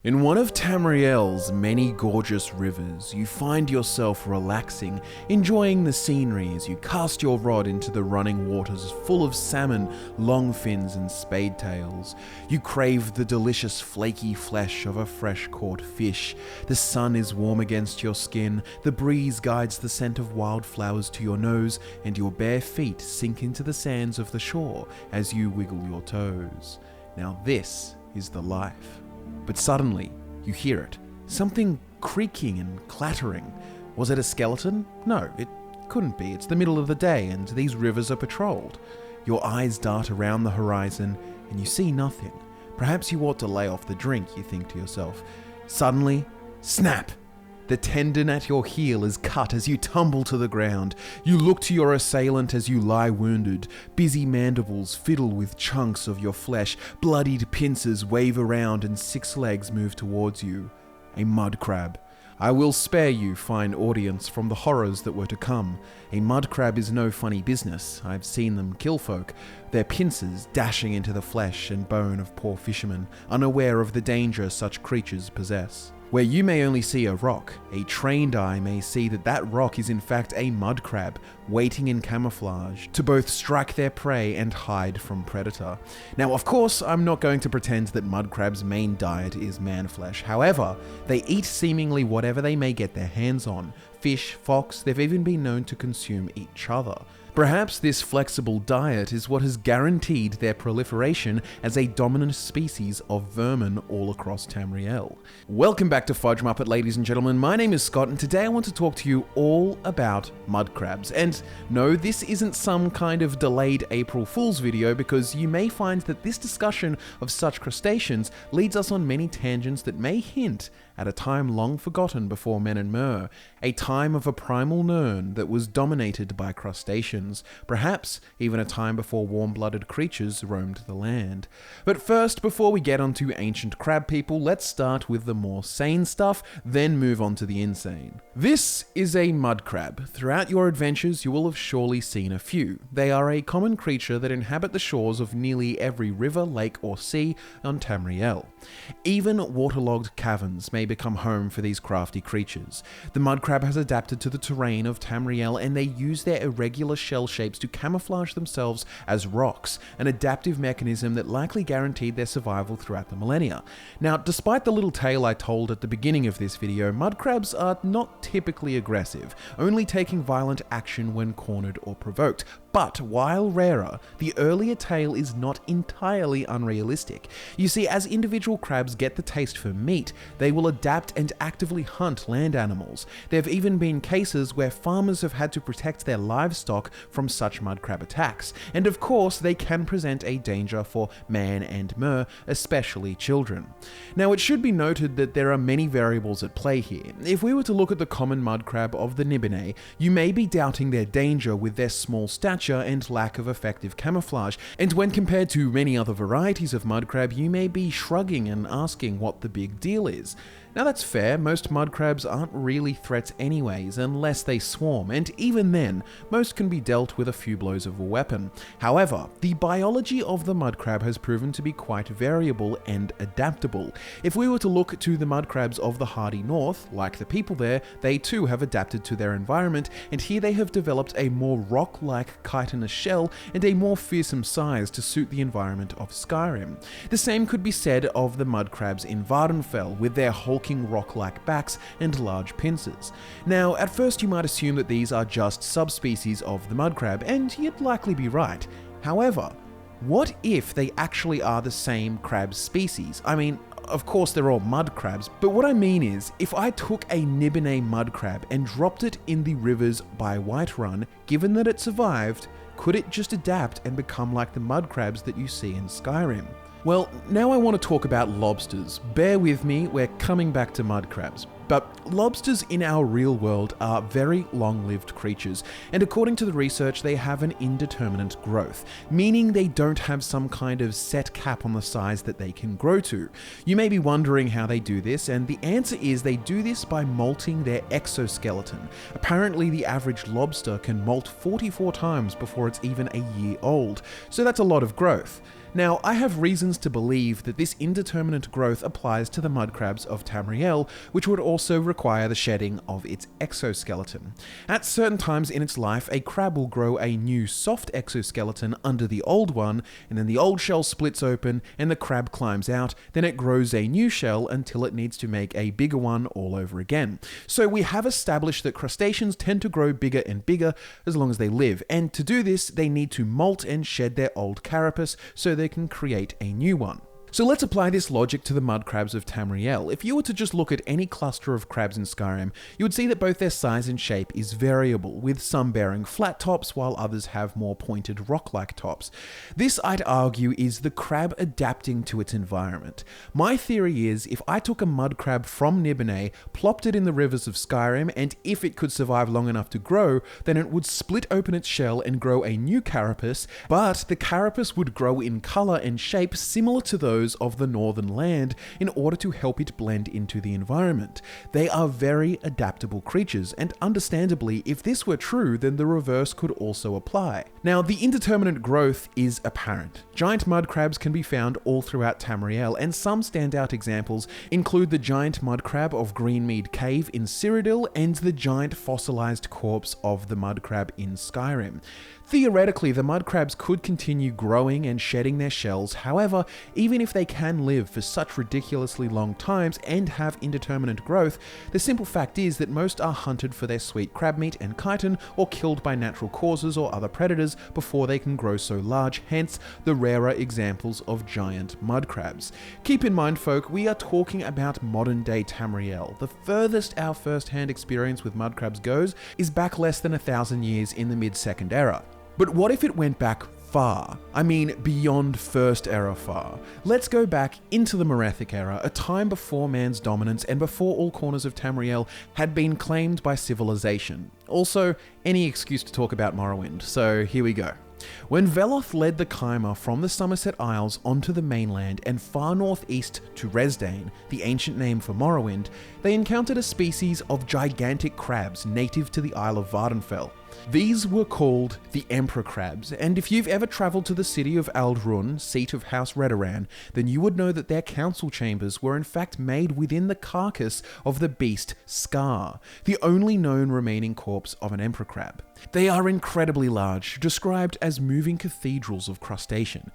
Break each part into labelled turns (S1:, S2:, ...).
S1: In one of Tamriel's many gorgeous rivers, you find yourself relaxing, enjoying the scenery as you cast your rod into the running waters full of salmon, longfins and spadetails. You crave the delicious flaky flesh of a fresh-caught fish. The sun is warm against your skin, the breeze guides the scent of wildflowers to your nose, and your bare feet sink into the sands of the shore as you wiggle your toes. Now this is the life. But suddenly, you hear it. Something creaking and clattering. Was it a skeleton? No, it couldn't be. It's the middle of the day and these rivers are patrolled. Your eyes dart around the horizon and you see nothing. Perhaps you ought to lay off the drink, you think to yourself. Suddenly, snap! The tendon at your heel is cut as you tumble to the ground. You look to your assailant as you lie wounded. Busy mandibles fiddle with chunks of your flesh. Bloodied pincers wave around and 6 legs move towards you. A mudcrab. I will spare you, fine audience, from the horrors that were to come. A mudcrab is no funny business. I've seen them kill folk, their pincers dashing into the flesh and bone of poor fishermen, unaware of the danger such creatures possess. Where you may only see a rock, a trained eye may see that that rock is in fact a mudcrab, waiting in camouflage to both strike their prey and hide from predator. Now, of course, I'm not going to pretend that mudcrabs' main diet is man flesh. However, they eat seemingly whatever they may get their hands on. Fish, fox, they've even been known to consume each other. Perhaps this flexible diet is what has guaranteed their proliferation as a dominant species of vermin all across Tamriel. Welcome back to Fudge Muppet, ladies and gentlemen. My name is Scott, and today I want to talk to you all about mudcrabs. And no, this isn't some kind of delayed April Fool's video, because you may find that this discussion of such crustaceans leads us on many tangents that may hint at a time long forgotten before men and mer, a time of a primal nern that was dominated by crustaceans, perhaps even a time before warm-blooded creatures roamed the land. But first, before we get onto ancient crab people, let's start with the more sane stuff, then move on to the insane. This is a mudcrab. Throughout your adventures, you will have surely seen a few. They are a common creature that inhabit the shores of nearly every river, lake, or sea on Tamriel. Even waterlogged caverns may become home for these crafty creatures. The mudcrab has adapted to the terrain of Tamriel, and they use their irregular shell shapes to camouflage themselves as rocks, an adaptive mechanism that likely guaranteed their survival throughout the millennia. Now, despite the little tale I told at the beginning of this video, mudcrabs are not typically aggressive, only taking violent action when cornered or provoked. But while rarer, the earlier tale is not entirely unrealistic. You see, as individual crabs get the taste for meat, they will adapt and actively hunt land animals. There have even been cases where farmers have had to protect their livestock from such mudcrab attacks. And of course, they can present a danger for man and mer, especially children. Now, it should be noted that there are many variables at play here. If we were to look at the common mudcrab of the Nibinae, you may be doubting their danger with their small stature and lack of effective camouflage, and when compared to many other varieties of mudcrab, you may be shrugging and asking what the big deal is. Now that's fair, most mudcrabs aren't really threats anyways, unless they swarm, and even then, most can be dealt with a few blows of a weapon. However, the biology of the mudcrab has proven to be quite variable and adaptable. If we were to look to the mudcrabs of the hardy north, like the people there, they too have adapted to their environment, and here they have developed a more rock-like chitinous shell and a more fearsome size to suit the environment of Skyrim. The same could be said of the mudcrabs in Vardenfell, with their hulking rock-like backs and large pincers. Now, at first you might assume that these are just subspecies of the mudcrab, and you'd likely be right. However, what if they actually are the same crab species? I mean, of course they're all mudcrabs, but what I mean is, if I took a Nibinae mudcrab and dropped it in the rivers by Whiterun, given that it survived, could it just adapt and become like the mudcrabs that you see in Skyrim? Well, now I want to talk about lobsters. Bear with me, we're coming back to mudcrabs. But lobsters in our real world are very long-lived creatures, and according to the research, they have an indeterminate growth, meaning they don't have some kind of set cap on the size that they can grow to. You may be wondering how they do this, and the answer is they do this by molting their exoskeleton. Apparently, the average lobster can molt 44 times before it's even a year old, so that's a lot of growth. Now, I have reasons to believe that this indeterminate growth applies to the mudcrabs of Tamriel, which would also require the shedding of its exoskeleton. At certain times in its life, a crab will grow a new soft exoskeleton under the old one, and then the old shell splits open and the crab climbs out, then it grows a new shell until it needs to make a bigger one all over again. So we have established that crustaceans tend to grow bigger and bigger as long as they live, and to do this, they need to molt and shed their old carapace so they can create a new one. So let's apply this logic to the mudcrabs of Tamriel. If you were to just look at any cluster of crabs in Skyrim, you would see that both their size and shape is variable, with some bearing flat tops while others have more pointed rock-like tops. This, I'd argue, is the crab adapting to its environment. My theory is, if I took a mudcrab from Nibene, plopped it in the rivers of Skyrim, and if it could survive long enough to grow, then it would split open its shell and grow a new carapace, but the carapace would grow in colour and shape similar to those of the northern land in order to help it blend into the environment. They are very adaptable creatures, and understandably, if this were true, then the reverse could also apply. Now, the indeterminate growth is apparent. Giant mudcrabs can be found all throughout Tamriel, and some standout examples include the giant mudcrab of Greenmead Cave in Cyrodiil and the giant fossilized corpse of the mudcrab in Skyrim. Theoretically, the mudcrabs could continue growing and shedding their shells. However, even if they can live for such ridiculously long times and have indeterminate growth, the simple fact is that most are hunted for their sweet crab meat and chitin, or killed by natural causes or other predators before they can grow so large, hence the rarer examples of giant mudcrabs. Keep in mind, folk, we are talking about modern day Tamriel. The furthest our first-hand experience with mudcrabs goes is back less than 1,000 years in the mid-Second Era. But what if it went back far? I mean, beyond First Era far. Let's go back into the Merethic Era, a time before man's dominance and before all corners of Tamriel had been claimed by civilization. Also, any excuse to talk about Morrowind, so here we go. When Veloth led the Chimer from the Somerset Isles onto the mainland and far northeast to Resdane, the ancient name for Morrowind, they encountered a species of gigantic crabs native to the Isle of Vardenfell. These were called the Emperor Crabs, and if you've ever travelled to the city of Aldrun, seat of House Redoran, then you would know that their council chambers were in fact made within the carcass of the beast Scar, the only known remaining corpse of an Emperor Crab. They are incredibly large, described as moving cathedrals of crustacean.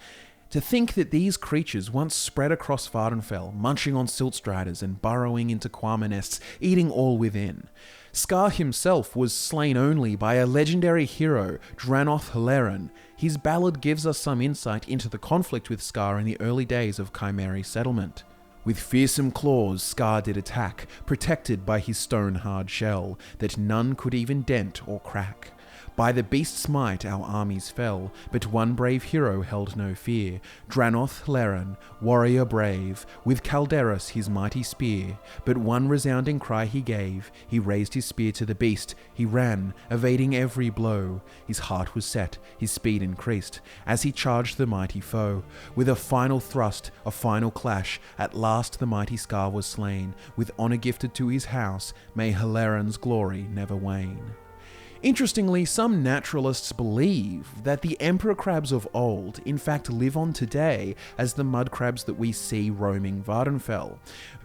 S1: To think that these creatures once spread across Vardenfell, munching on siltstriders and burrowing into Quama nests, eating all within. Scar himself was slain only by a legendary hero, Dranoth Heleran. His ballad gives us some insight into the conflict with Scar in the early days of Chimeri settlement. With fearsome claws, Scar did attack, protected by his stone-hard shell, that none could even dent or crack. By the beast's might our armies fell, but one brave hero held no fear, Dranoth Heleran, warrior brave, with Calderas his mighty spear. But one resounding cry he gave, he raised his spear to the beast, he ran, evading every blow. His heart was set, his speed increased, as he charged the mighty foe. With a final thrust, a final clash, at last the mighty Scar was slain. With honour gifted to his house, may Heleran's glory never wane. Interestingly, some naturalists believe that the emperor crabs of old in fact live on today as the mudcrabs that we see roaming Vardenfell.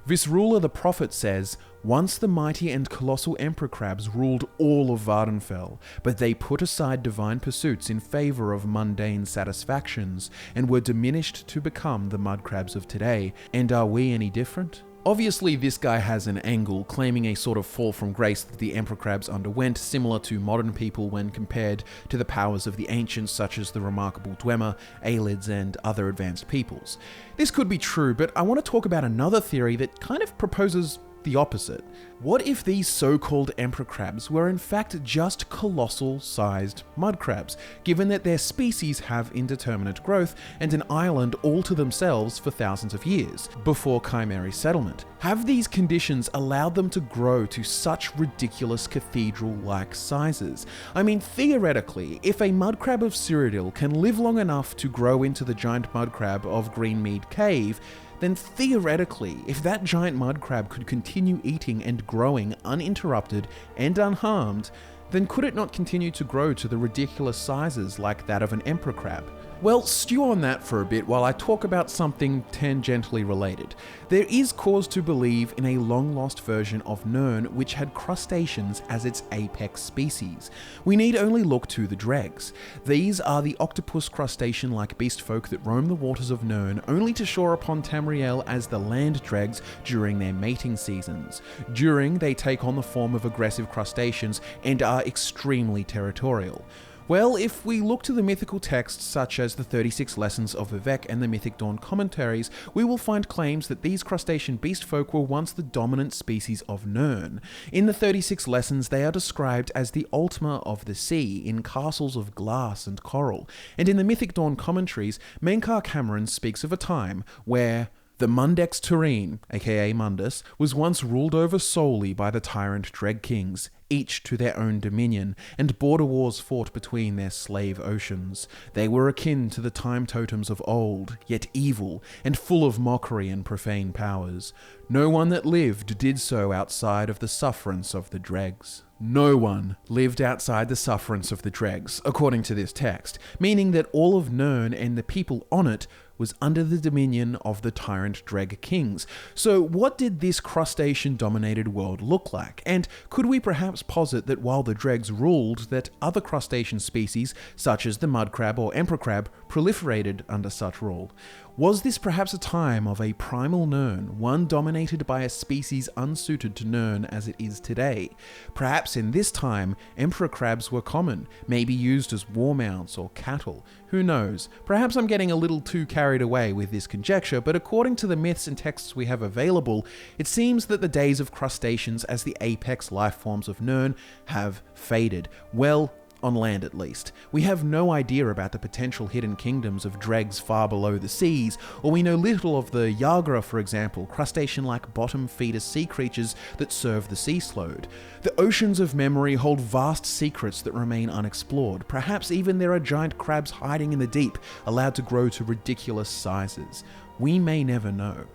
S1: Visrula the prophet says, "Once the mighty and colossal emperor crabs ruled all of Vardenfell, but they put aside divine pursuits in favour of mundane satisfactions, and were diminished to become the mudcrabs of today. And are we any different?" Obviously, this guy has an angle, claiming a sort of fall from grace that the Emperor Crabs underwent, similar to modern people when compared to the powers of the ancients, such as the remarkable Dwemer, Aelids, and other advanced peoples. This could be true, but I want to talk about another theory that kind of proposes the opposite. What if these so-called emperor crabs were in fact just colossal-sized mudcrabs, given that their species have indeterminate growth and an island all to themselves for thousands of years, before Chimeri settlement? Have these conditions allowed them to grow to such ridiculous cathedral-like sizes? I mean, theoretically, if a mudcrab of Cyrodiil can live long enough to grow into the giant mudcrab of Greenmead Cave, then theoretically, if that giant mudcrab could continue eating and growing uninterrupted and unharmed, then could it not continue to grow to the ridiculous sizes like that of an emperor crab? Well, stew on that for a bit while I talk about something tangentially related. There is cause to believe in a long-lost version of Nirn which had crustaceans as its apex species. We need only look to the dregs. These are the octopus crustacean-like beast folk that roam the waters of Nirn only to shore upon Tamriel as the land dregs during their mating seasons. During, they take on the form of aggressive crustaceans and are extremely territorial. Well, if we look to the mythical texts such as the 36 Lessons of Vivec and the Mythic Dawn commentaries, we will find claims that these crustacean beast folk were once the dominant species of Nirn. In the 36 Lessons, they are described as the Ultima of the sea, in castles of glass and coral, and in the Mythic Dawn commentaries, Menkar Cameron speaks of a time where the Mundex Tureen, aka Mundus, was once ruled over solely by the tyrant Dreg Kings, each to their own dominion, and border wars fought between their slave oceans. They were akin to the time totems of old, yet evil, and full of mockery and profane powers. No one that lived did so outside of the sufferance of the dregs. No one lived outside the sufferance of the dregs, according to this text, meaning that all of Nirn and the people on it was under the dominion of the tyrant Dreg Kings. So what did this crustacean-dominated world look like? And could we perhaps posit that while the dregs ruled, that other crustacean species, such as the mudcrab or emperor crab, proliferated under such rule? Was this perhaps a time of a primal Nirn, one dominated by a species unsuited to Nirn as it is today? Perhaps in this time, emperor crabs were common, maybe used as war mounts or cattle. Who knows? Perhaps I'm getting a little too carried away with this conjecture, but according to the myths and texts we have available, it seems that the days of crustaceans as the apex life forms of Nirn have faded. Well, on land at least. We have no idea about the potential hidden kingdoms of dregs far below the seas, or we know little of the Yagra, for example, crustacean-like bottom-feeder sea creatures that serve the sea slode. The oceans of memory hold vast secrets that remain unexplored. Perhaps even there are giant crabs hiding in the deep, allowed to grow to ridiculous sizes. We may never know.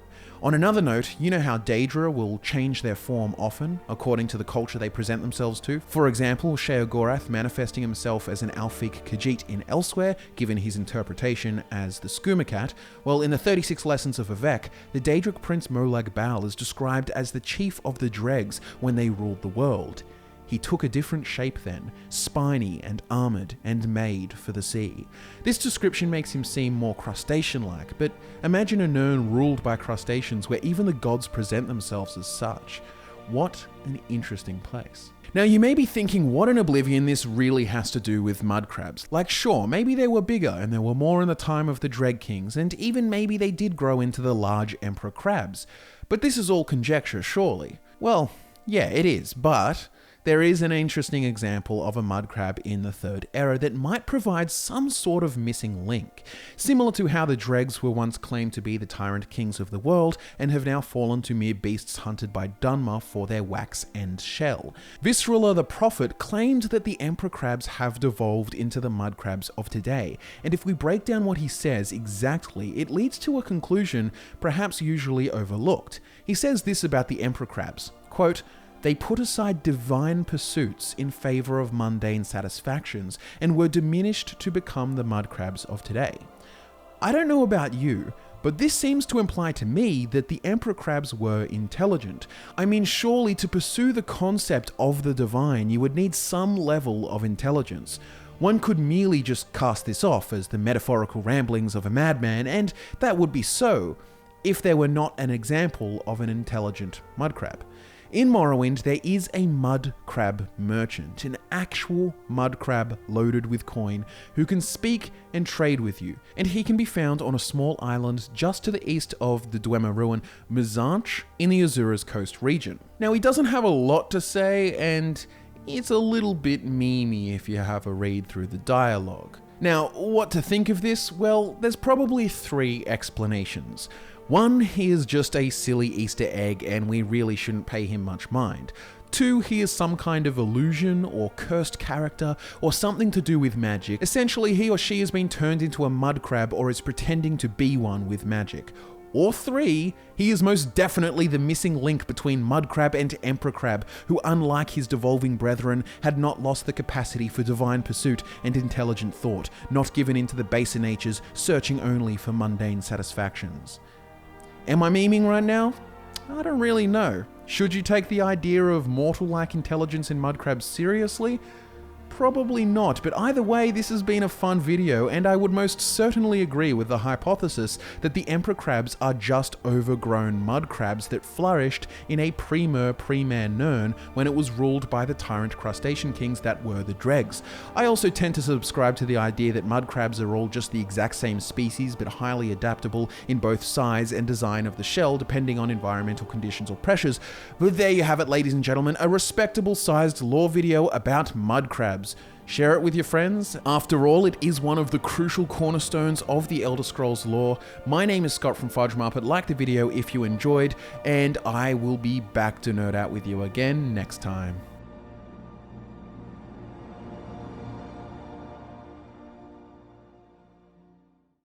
S1: On another note, you know how Daedra will change their form often, according to the culture they present themselves to? For example, Sheogorath manifesting himself as an Alfiq Khajiit in Elsewhere, given his interpretation as the Skooma Cat. Well, in the 36 Lessons of Vivec, the Daedric prince Molag Bal is described as the chief of the dregs when they ruled the world. He took a different shape then, spiny and armoured and made for the sea. This description makes him seem more crustacean-like, but imagine a Nirn ruled by crustaceans where even the gods present themselves as such. What an interesting place. Now you may be thinking what in Oblivion this really has to do with mudcrabs. Like sure, maybe they were bigger and there were more in the time of the Dreg Kings, and even maybe they did grow into the large emperor crabs. But this is all conjecture, surely. Well, yeah, it is, but there is an interesting example of a mudcrab in the Third Era that might provide some sort of missing link, similar to how the dregs were once claimed to be the tyrant kings of the world and have now fallen to mere beasts hunted by Dunmer for their wax and shell. Viscerala the Prophet claimed that the emperor crabs have devolved into the mudcrabs of today, and if we break down what he says exactly, it leads to a conclusion perhaps usually overlooked. He says this about the emperor crabs, quote, "They put aside divine pursuits in favour of mundane satisfactions and were diminished to become the mudcrabs of today." I don't know about you, but this seems to imply to me that the emperor crabs were intelligent. I mean, surely to pursue the concept of the divine, you would need some level of intelligence. One could merely just cast this off as the metaphorical ramblings of a madman, and that would be so, if there were not an example of an intelligent mudcrab. In Morrowind, there is a mudcrab merchant, an actual mudcrab loaded with coin, who can speak and trade with you, and he can be found on a small island just to the east of the Dwemer ruin, Mizanch, in the Azura's coast region. Now, he doesn't have a lot to say, and it's a little bit memey if you have a read through the dialogue. Now, what to think of this? Well, there's probably 3 explanations. One, he is just a silly Easter egg and we really shouldn't pay him much mind. 2, he is some kind of illusion or cursed character or something to do with magic. Essentially, he or she has been turned into a mudcrab or is pretending to be one with magic. Or 3, he is most definitely the missing link between Mudcrab and Emperor Crab, who unlike his devolving brethren, had not lost the capacity for divine pursuit and intelligent thought, not given into the baser natures, searching only for mundane satisfactions. Am I memeing right now? I don't really know. Should you take the idea of mortal-like intelligence in Mudcrabs seriously? Probably not, but either way, this has been a fun video, and I would most certainly agree with the hypothesis that the Emperor Crabs are just overgrown mud crabs that flourished in a pre-mer, pre-man Nirn when it was ruled by the tyrant crustacean kings that were the dregs. I also tend to subscribe to the idea that mud crabs are all just the exact same species, but highly adaptable in both size and design of the shell, depending on environmental conditions or pressures. But there you have it, ladies and gentlemen, a respectable sized lore video about mud crabs. Share it with your friends. After all, it is one of the crucial cornerstones of the Elder Scrolls lore. My name is Scott from Fudge Muppet. Like the video if you enjoyed, and I will be back to nerd out with you again next time.